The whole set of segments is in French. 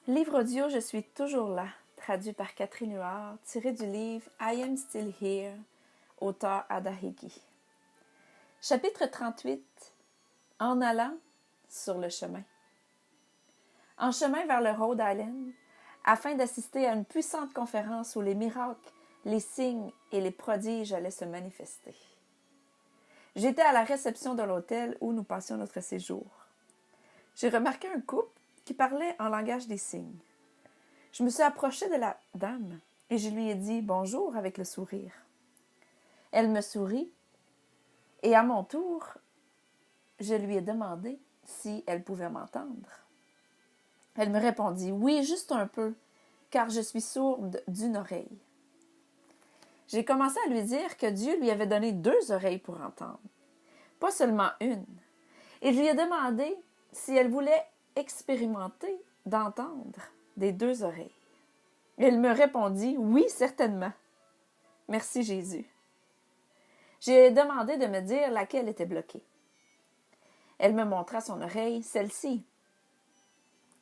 Livre audio Je suis toujours là, traduit par Catherine Huard, tiré du livre I Am Still Here, auteur Ada Higgy. Chapitre 38. En allant sur le chemin. En chemin vers le Rhode Island, afin d'assister à une puissante conférence où les miracles, les signes et les prodiges allaient se manifester. J'étais à la réception de l'hôtel où nous passions notre séjour. J'ai remarqué un couple qui parlait en langage des signes. Je me suis approchée de la dame et je lui ai dit « Bonjour » avec le sourire. Elle me sourit et à mon tour, je lui ai demandé si elle pouvait m'entendre. Elle me répondit « Oui, juste un peu, car je suis sourde d'une oreille. » J'ai commencé à lui dire que Dieu lui avait donné 2 oreilles pour entendre, pas seulement une. Et je lui ai demandé si elle voulait expérimenter d'entendre des 2 oreilles. Elle me répondit « Oui, certainement. » Merci Jésus. J'ai demandé de me dire laquelle était bloquée. Elle me montra son oreille, celle-ci.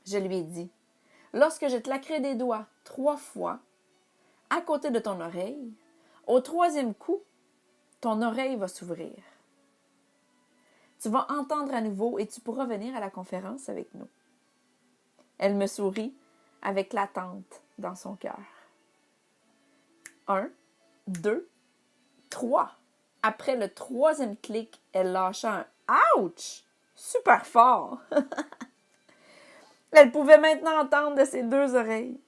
Je lui ai dit « Lorsque je claquerai des doigts 3 fois à côté de ton oreille, au 3e coup, ton oreille va s'ouvrir. Tu vas entendre à nouveau et tu pourras venir à la conférence avec nous. » Elle me sourit avec l'attente dans son cœur. 1, 2, 3. Après le 3e clic, elle lâcha un « Ouch !» super fort. Elle pouvait maintenant entendre de ses 2 oreilles.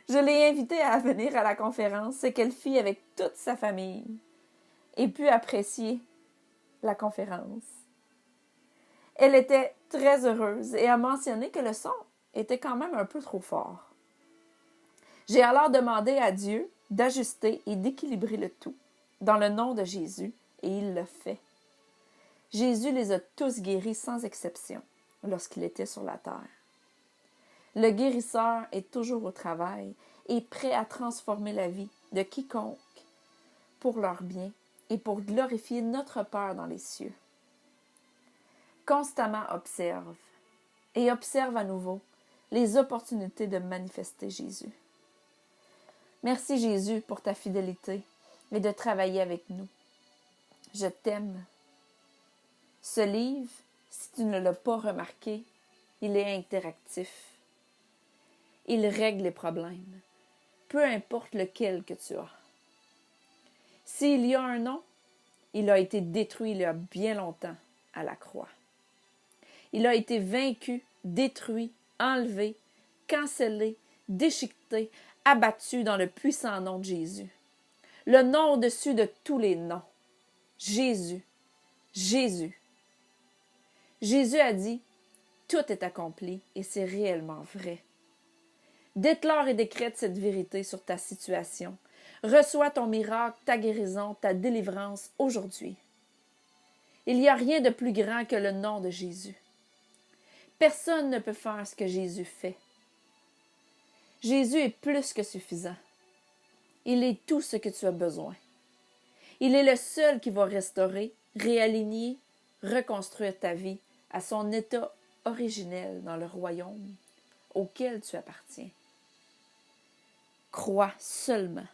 Je l'ai invitée à venir à la conférence, ce qu'elle fit avec toute sa famille, et put apprécier la conférence. Elle était très heureuse et a mentionné que le son était quand même un peu trop fort. J'ai alors demandé à Dieu d'ajuster et d'équilibrer le tout, dans le nom de Jésus, et il l'a fait. Jésus les a tous guéris sans exception, lorsqu'il était sur la terre. Le guérisseur est toujours au travail et prêt à transformer la vie de quiconque pour leur bien et pour glorifier notre Père dans les cieux. Constamment observe et observe à nouveau les opportunités de manifester Jésus. Merci Jésus pour ta fidélité et de travailler avec nous. Je t'aime. Ce livre, si tu ne l'as pas remarqué, il est interactif. Il règle les problèmes, peu importe lequel que tu as. S'il y a un nom, il a été détruit il y a bien longtemps à la croix. Il a été vaincu, détruit, enlevé, cancellé, déchiqueté, abattu dans le puissant nom de Jésus. Le nom au-dessus de tous les noms. Jésus. Jésus. Jésus a dit, tout est accompli et c'est réellement vrai. Déclare et décrète cette vérité sur ta situation. Reçois ton miracle, ta guérison, ta délivrance aujourd'hui. Il n'y a rien de plus grand que le nom de Jésus. Personne ne peut faire ce que Jésus fait. Jésus est plus que suffisant. Il est tout ce que tu as besoin. Il est le seul qui va restaurer, réaligner, reconstruire ta vie à son état originel dans le royaume auquel tu appartiens. Crois seulement.